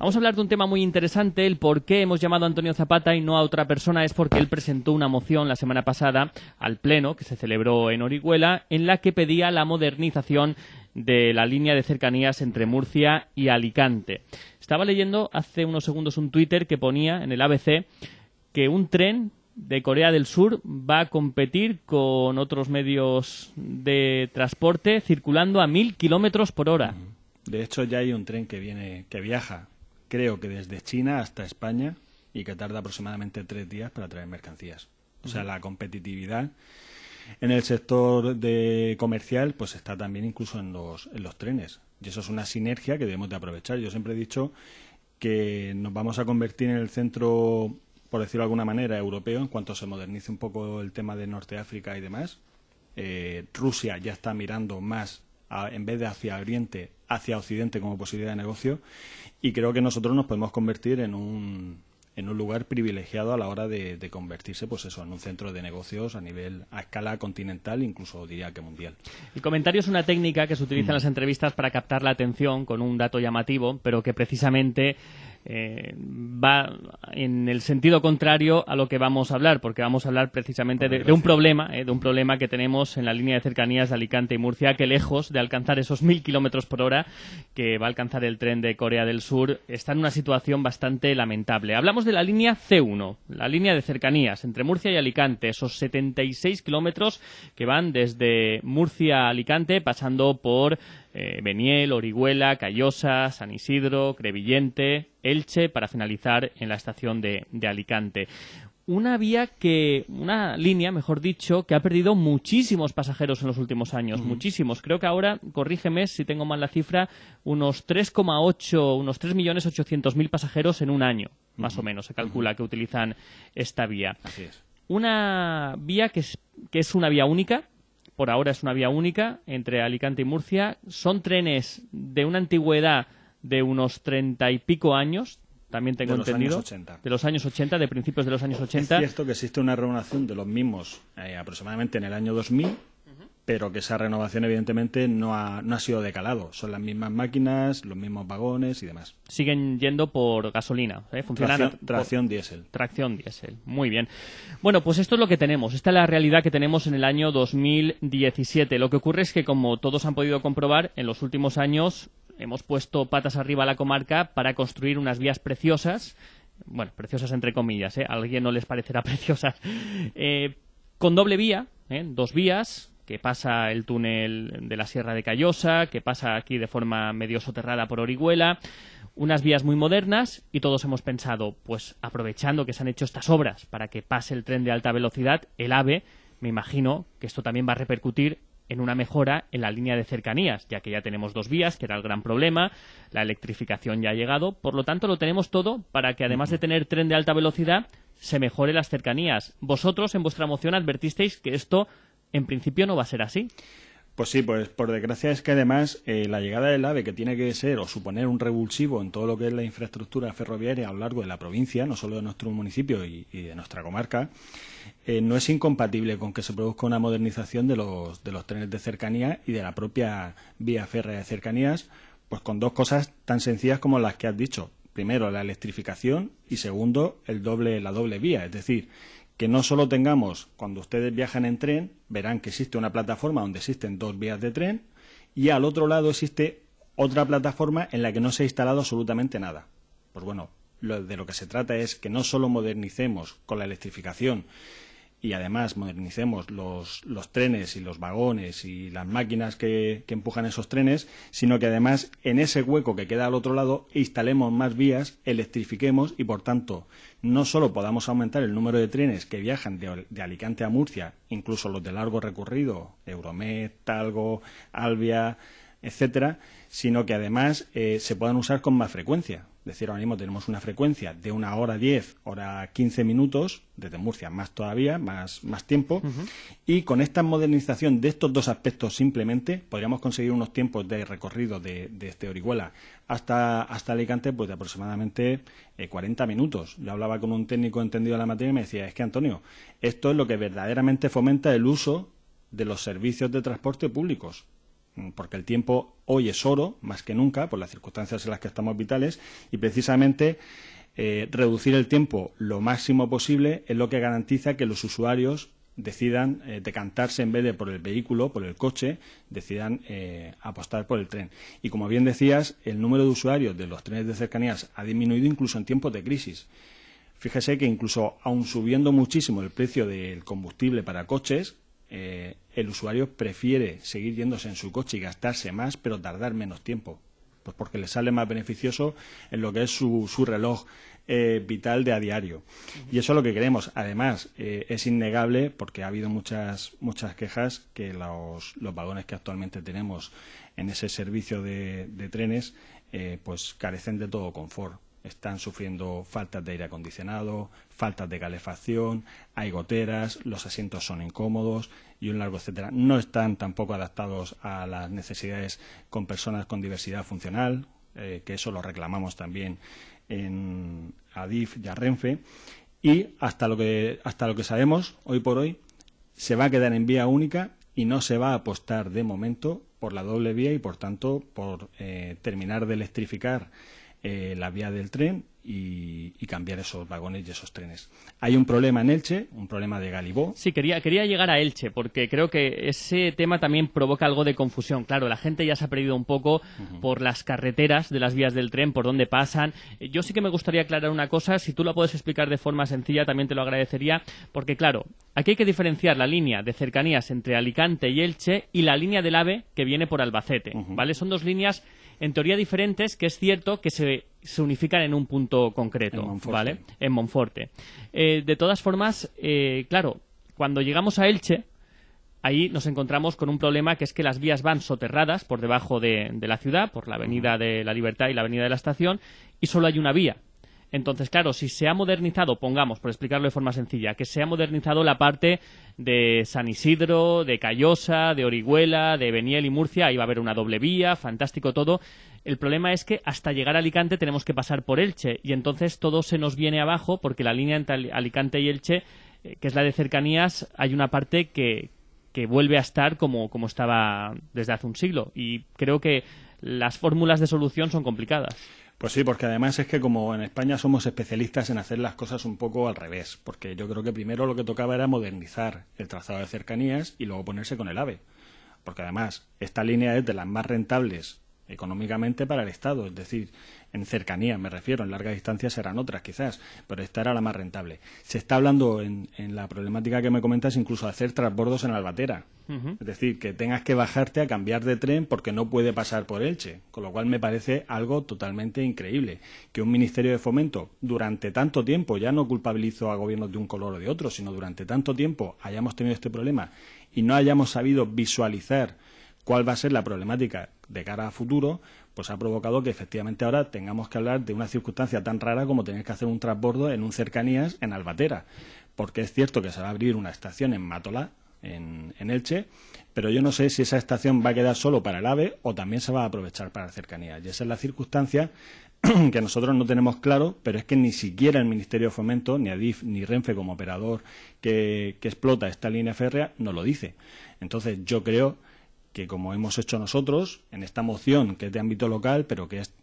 Vamos a hablar de un tema muy interesante. El por qué hemos llamado a Antonio Zapata y no a otra persona es porque él presentó una moción la semana pasada al Pleno, que se celebró en Orihuela, en la que pedía la modernización de la línea de cercanías entre Murcia y Alicante. Estaba leyendo hace unos segundos un Twitter que ponía en el ABC que un tren de Corea del Sur va a competir con otros medios de transporte circulando a 1000 kilómetros por hora. De hecho, ya hay un tren que viaja, creo que desde China hasta España, y que tarda aproximadamente 3 días para traer mercancías. O sea, la competitividad en el sector comercial pues está también incluso en los trenes. Y eso es una sinergia que debemos de aprovechar. Yo siempre he dicho que nos vamos a convertir en el centro, por decirlo de alguna manera, europeo, en cuanto se modernice un poco el tema de Norte de África y demás. Rusia ya está mirando más, en vez de hacia Oriente, hacia Occidente como posibilidad de negocio, y creo que nosotros nos podemos convertir en un lugar privilegiado a la hora de convertirse, pues eso, en un centro de negocios a escala continental, incluso diría que mundial. El comentario es una técnica que se utiliza en las entrevistas para captar la atención con un dato llamativo, pero que precisamente va en el sentido contrario a lo que vamos a hablar, porque vamos a hablar precisamente de un problema que tenemos en la línea de cercanías de Alicante y Murcia, que lejos de alcanzar esos 1000 kilómetros por hora que va a alcanzar el tren de Corea del Sur, está en una situación bastante lamentable. Hablamos de la línea C1, la línea de cercanías entre Murcia y Alicante, esos 76 kilómetros que van desde Murcia a Alicante, pasando por Beniel, Orihuela, Callosa, San Isidro, Crevillente, Elche, para finalizar en la estación de Alicante. Una línea, mejor dicho, que ha perdido muchísimos pasajeros en los últimos años, muchísimos. Creo que ahora, corrígeme si tengo mal la cifra, unos 3.800.000 pasajeros en un año, más o menos, se calcula que utilizan esta vía. Así es. Una vía que es una vía única. Por ahora es una vía única entre Alicante y Murcia. Son trenes de una antigüedad de unos 30 y pico años, también tengo entendido. De los años 80, de principios de los años 80. Es cierto que existe una renovación de los mismos aproximadamente en el año 2000, pero que esa renovación evidentemente no ha sido de calado. Son las mismas máquinas, los mismos vagones y demás. Siguen yendo por gasolina, funcionan tracción diésel. Tracción diésel, muy bien. Bueno, pues esto es lo que tenemos. Esta es la realidad que tenemos en el año 2017. Lo que ocurre es que, como todos han podido comprobar, en los últimos años hemos puesto patas arriba a la comarca para construir unas vías preciosas, bueno, preciosas entre comillas, a alguien no les parecerá preciosas, con doble vía, 2 vías, que pasa el túnel de la Sierra de Callosa, que pasa aquí de forma medio soterrada por Orihuela, unas vías muy modernas, y todos hemos pensado, pues aprovechando que se han hecho estas obras para que pase el tren de alta velocidad, el AVE, me imagino que esto también va a repercutir en una mejora en la línea de cercanías, ya que ya tenemos 2 vías, que era el gran problema, la electrificación ya ha llegado, por lo tanto lo tenemos todo para que, además de tener tren de alta velocidad, se mejore las cercanías. Vosotros en vuestra moción advertisteis que esto en principio no va a ser así. Pues sí, pues por desgracia es que además la llegada del AVE, que tiene que ser o suponer un revulsivo en todo lo que es la infraestructura ferroviaria a lo largo de la provincia, no solo de nuestro municipio y de nuestra comarca, no es incompatible con que se produzca una modernización de los trenes de cercanía y de la propia vía férrea de cercanías, pues con 2 cosas tan sencillas como las que has dicho. Primero, la electrificación, y segundo, la doble vía, es decir, que no solo tengamos, cuando ustedes viajan en tren, verán que existe una plataforma donde existen 2 vías de tren, y al otro lado existe otra plataforma en la que no se ha instalado absolutamente nada. Pues bueno, de lo que se trata es que no solo modernicemos con la electrificación y además modernicemos los trenes y los vagones y las máquinas que empujan esos trenes, sino que además en ese hueco que queda al otro lado instalemos más vías, electrifiquemos y, por tanto, no solo podamos aumentar el número de trenes que viajan de Alicante a Murcia, incluso los de largo recorrido, Euromed, Talgo, Albia, etcétera, sino que además se puedan usar con más frecuencia. Es decir, ahora mismo tenemos una frecuencia de 1 hora 10, hora 15 minutos, desde Murcia más todavía, más tiempo, y con esta modernización de estos 2 aspectos simplemente podríamos conseguir unos tiempos de recorrido desde Orihuela hasta Alicante pues de aproximadamente 40 minutos. Yo hablaba con un técnico entendido en la materia y me decía, es que Antonio, esto es lo que verdaderamente fomenta el uso de los servicios de transporte públicos. porque el tiempo hoy es oro, más que nunca, por las circunstancias en las que estamos vitales, y precisamente reducir el tiempo lo máximo posible es lo que garantiza que los usuarios decidan decantarse en vez de por el vehículo, por el coche, decidan apostar por el tren. Y como bien decías, el número de usuarios de los trenes de cercanías ha disminuido incluso en tiempos de crisis. Fíjese que incluso aun subiendo muchísimo el precio del combustible para coches, el usuario prefiere seguir yéndose en su coche y gastarse más, pero tardar menos tiempo. Pues porque le sale más beneficioso en lo que es su reloj vital de a diario. Y eso es lo que queremos. Además, es innegable, porque ha habido muchas quejas, que los vagones que actualmente tenemos en ese servicio de trenes pues carecen de todo confort. Están sufriendo faltas de aire acondicionado, faltas de calefacción, hay goteras, los asientos son incómodos y un largo etcétera. No están tampoco adaptados a las necesidades con personas con diversidad funcional, que eso lo reclamamos también en Adif y a Renfe. Y hasta lo que sabemos, hoy por hoy, se va a quedar en vía única y no se va a apostar de momento por la doble vía y, por tanto, por terminar de electrificar la vía del tren y cambiar esos vagones y esos trenes. Hay un problema en Elche, un problema de Galibó. Sí, quería llegar a Elche, porque creo que ese tema también provoca algo de confusión. Claro, la gente ya se ha perdido un poco por las carreteras de las vías del tren, por dónde pasan. Yo sí que me gustaría aclarar una cosa, si tú la puedes explicar de forma sencilla, también te lo agradecería, porque claro, aquí hay que diferenciar la línea de cercanías entre Alicante y Elche y la línea del AVE que viene por Albacete, ¿vale? Son dos líneas en teoría diferentes, que es cierto que se unifican en un punto concreto, ¿vale? En Monforte. De todas formas, claro, cuando llegamos a Elche, ahí nos encontramos con un problema, que es que las vías van soterradas por debajo de la ciudad, por la Avenida de la Libertad y la Avenida de la Estación, y solo hay una vía. Entonces, claro, si se ha modernizado, pongamos, por explicarlo de forma sencilla, que se ha modernizado la parte de San Isidro, de Callosa, de Orihuela, de Beniel y Murcia, ahí va a haber una doble vía, fantástico todo. El problema es que hasta llegar a Alicante tenemos que pasar por Elche, y entonces todo se nos viene abajo, porque la línea entre Alicante y Elche, que es la de cercanías, hay una parte que vuelve a estar como estaba desde hace un siglo, y creo que las fórmulas de solución son complicadas. Pues sí, porque además es que como en España somos especialistas en hacer las cosas un poco al revés, porque yo creo que primero lo que tocaba era modernizar el trazado de cercanías y luego ponerse con el AVE, porque además esta línea es de las más rentables económicamente para el Estado, es decir, en cercanías me refiero, en larga distancia serán otras quizás, pero esta era la más rentable. Se está hablando en la problemática que me comentas incluso de hacer transbordos en Albatera, es decir, que tengas que bajarte a cambiar de tren porque no puede pasar por Elche, con lo cual me parece algo totalmente increíble que un Ministerio de Fomento durante tanto tiempo, ya no culpabilizo a gobiernos de un color o de otro, sino durante tanto tiempo hayamos tenido este problema y no hayamos sabido visualizar cuál va a ser la problemática de cara a futuro, pues ha provocado que efectivamente ahora tengamos que hablar de una circunstancia tan rara como tener que hacer un transbordo en un cercanías en Albatera, porque es cierto que se va a abrir una estación en Mátala, en Elche, pero yo no sé si esa estación va a quedar solo para el AVE o también se va a aprovechar para cercanías, y esa es la circunstancia que nosotros no tenemos claro, pero es que ni siquiera el Ministerio de Fomento, ni Adif, ni Renfe como operador que explota esta línea férrea, nos lo dice. Entonces yo creo que, como hemos hecho nosotros en esta moción, que es de ámbito local, pero que es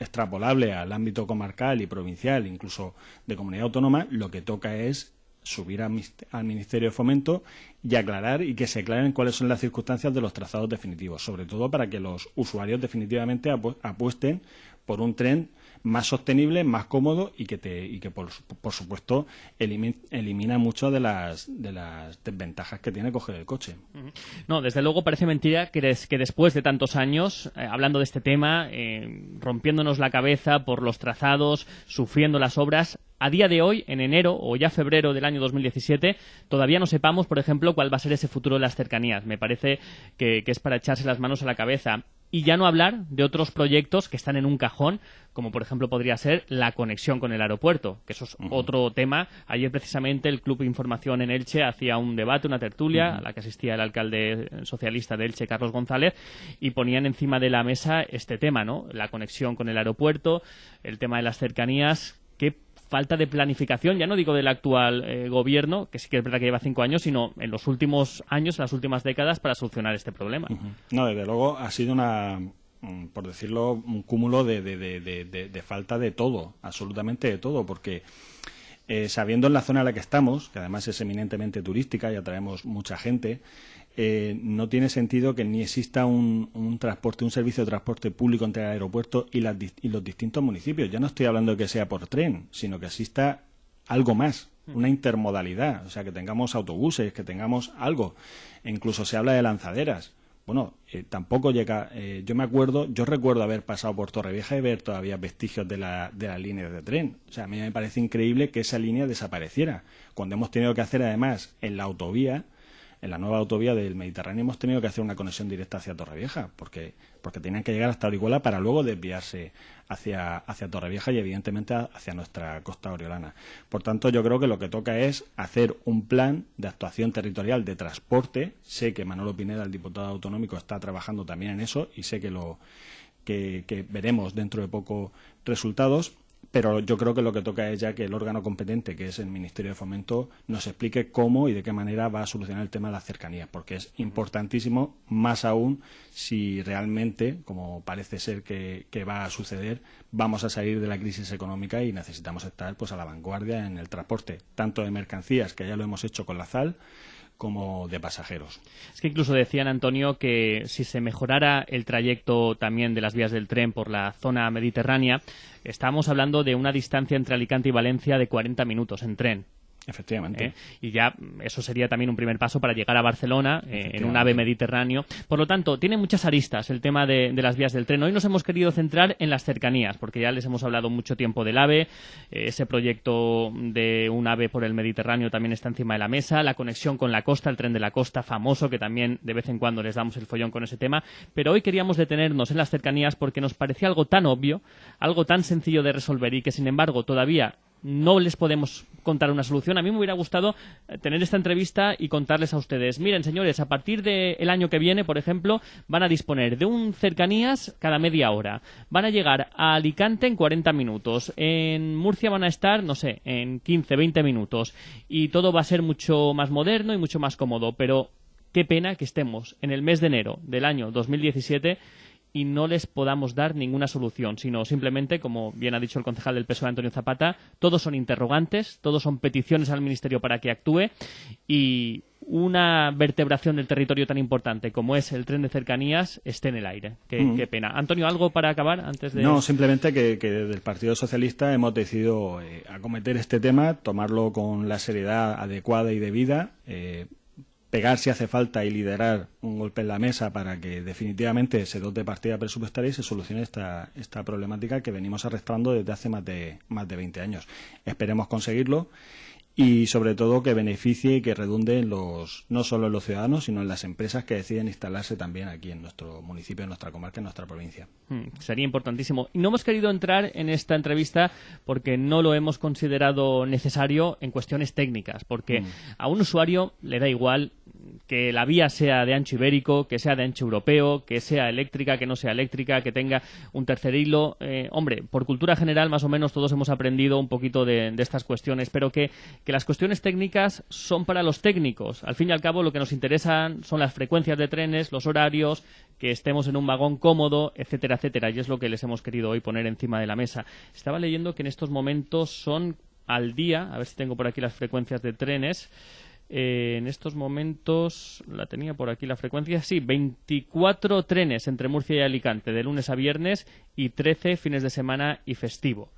extrapolable al ámbito comarcal y provincial, incluso de comunidad autónoma, lo que toca es subir al Ministerio de Fomento y aclarar y que se aclaren cuáles son las circunstancias de los trazados definitivos, sobre todo para que los usuarios definitivamente apuesten por un tren más sostenible, más cómodo y que por supuesto elimina mucho de las desventajas que tiene coger el coche. No, desde luego parece mentira que después de tantos años, hablando de este tema, rompiéndonos la cabeza por los trazados, sufriendo las obras, a día de hoy, en enero o ya febrero del año 2017, todavía no sepamos, por ejemplo, cuál va a ser ese futuro de las cercanías. Me parece que es para echarse las manos a la cabeza. Y ya no hablar de otros proyectos que están en un cajón, como por ejemplo podría ser la conexión con el aeropuerto, que eso es otro tema. Ayer precisamente el Club Información en Elche hacía un debate, una tertulia, a la que asistía el alcalde socialista de Elche, Carlos González, y ponían encima de la mesa este tema, ¿no? La conexión con el aeropuerto, el tema de las cercanías. ¿Qué falta de planificación, ya no digo del actual gobierno, que sí que es verdad que lleva 5 años, sino en los últimos años, las últimas décadas, para solucionar este problema. No, desde luego ha sido por decirlo, un cúmulo de falta de todo, absolutamente de todo, porque sabiendo en la zona en la que estamos, que además es eminentemente turística y atraemos mucha gente, no tiene sentido que ni exista un transporte, un servicio de transporte público entre el aeropuerto y los distintos municipios. Ya no estoy hablando de que sea por tren, sino que exista algo más, una intermodalidad, o sea, que tengamos autobuses, que tengamos algo. E incluso se habla de lanzaderas. Bueno, tampoco llega. Yo recuerdo haber pasado por Torrevieja y ver todavía vestigios de las líneas de tren. O sea, a mí me parece increíble que esa línea desapareciera. Cuando hemos tenido que hacer, además, en la autovía, en la nueva autovía del Mediterráneo, hemos tenido que hacer una conexión directa hacia Torrevieja, porque tenían que llegar hasta Orihuela para luego desviarse hacia Torrevieja y, evidentemente, hacia nuestra costa oriolana. Por tanto, yo creo que lo que toca es hacer un plan de actuación territorial de transporte. Sé que Manolo Pineda, el diputado autonómico, está trabajando también en eso y sé que veremos dentro de poco resultados. Pero yo creo que lo que toca es ya que el órgano competente, que es el Ministerio de Fomento, nos explique cómo y de qué manera va a solucionar el tema de las cercanías, porque es importantísimo, más aún si realmente, como parece ser que va a suceder, vamos a salir de la crisis económica y necesitamos estar pues a la vanguardia en el transporte, tanto de mercancías, que ya lo hemos hecho con la ZAL, como de pasajeros. Es que incluso decían, Antonio, que si se mejorara el trayecto también de las vías del tren por la zona mediterránea, estamos hablando de una distancia entre Alicante y Valencia de 40 minutos en tren. Efectivamente. Y ya eso sería también un primer paso para llegar a Barcelona en un AVE mediterráneo. Por lo tanto, tiene muchas aristas el tema de las vías del tren. Hoy nos hemos querido centrar en las cercanías, porque ya les hemos hablado mucho tiempo del AVE. Ese proyecto de un AVE por el Mediterráneo también está encima de la mesa. La conexión con la costa, el tren de la costa famoso, que también de vez en cuando les damos el follón con ese tema. Pero hoy queríamos detenernos en las cercanías porque nos parecía algo tan obvio, algo tan sencillo de resolver y que, sin embargo, todavía no les podemos contar una solución. A mí me hubiera gustado tener esta entrevista y contarles a ustedes, miren, señores, a partir del año que viene, por ejemplo, van a disponer de un cercanías cada media hora. Van a llegar a Alicante en 40 minutos. En Murcia van a estar, no sé, en 15, 20 minutos. Y todo va a ser mucho más moderno y mucho más cómodo. Pero qué pena que estemos en el mes de enero del año 2017 y no les podamos dar ninguna solución, sino simplemente, como bien ha dicho el concejal del PSOE, Antonio Zapata, todos son interrogantes, todos son peticiones al Ministerio para que actúe, y una vertebración del territorio tan importante como es el tren de cercanías esté en el aire. Qué pena. Antonio, ¿algo para acabar antes de...? No, simplemente que desde el Partido Socialista hemos decidido acometer este tema, tomarlo con la seriedad adecuada y debida, pegar si hace falta y liderar un golpe en la mesa para que definitivamente se dote partida presupuestaria y se solucione esta problemática que venimos arrastrando desde hace más de 20 años. Esperemos conseguirlo y, sobre todo, que beneficie y que redunde en no solo en los ciudadanos, sino en las empresas que deciden instalarse también aquí en nuestro municipio, en nuestra comarca, en nuestra provincia. Sería importantísimo. Y no hemos querido entrar en esta entrevista porque no lo hemos considerado necesario en cuestiones técnicas, porque a un usuario le da igual que la vía sea de ancho ibérico, que sea de ancho europeo, que sea eléctrica, que no sea eléctrica, que tenga un tercer hilo. Hombre, por cultura general más o menos todos hemos aprendido un poquito de estas cuestiones, pero que las cuestiones técnicas son para los técnicos. Al fin y al cabo lo que nos interesan son las frecuencias de trenes, los horarios, que estemos en un vagón cómodo, etcétera, etcétera, y es lo que les hemos querido hoy poner encima de la mesa. Estaba leyendo que en estos momentos son al día, a ver si tengo por aquí las frecuencias de trenes, en estos momentos, la tenía por aquí la frecuencia, sí, 24 trenes entre Murcia y Alicante, de lunes a viernes, y 13 fines de semana y festivo.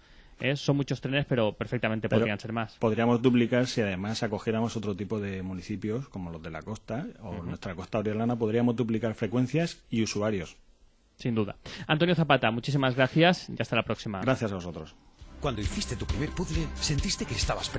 Son muchos trenes, pero perfectamente podrían ser más. Podríamos duplicar si además acogiéramos otro tipo de municipios, como los de la costa o nuestra costa oriolana, podríamos duplicar frecuencias y usuarios. Sin duda. Antonio Zapata, muchísimas gracias y hasta la próxima. Gracias a vosotros. Cuando hiciste tu primer puzzle, sentiste que estabas